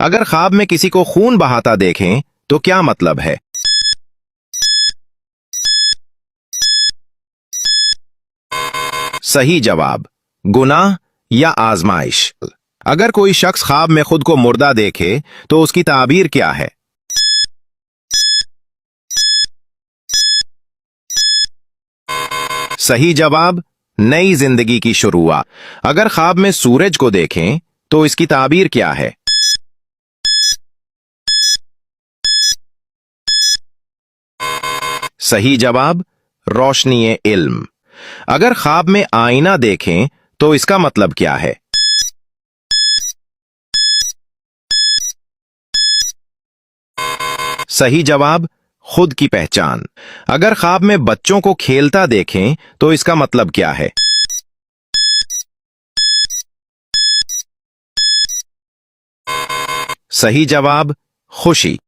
अगर ख्वाब में किसी को खून बहाता देखें तो क्या मतलब है? सही जवाब, गुनाह या आजमाइश। अगर कोई शख्स ख्वाब में खुद को मुर्दा देखे तो उसकी ताबीर क्या है? सही जवाब, नई जिंदगी की शुरुआत। अगर ख्वाब में सूरज को देखें तो इसकी ताबीर क्या है? सही जवाब, रोशनी इल्म। अगर ख्वाब में आईना देखें तो इसका मतलब क्या है? सही जवाब, खुद की पहचान। अगर ख्वाब में बच्चों को खेलता देखें तो इसका मतलब क्या है? सही जवाब, खुशी।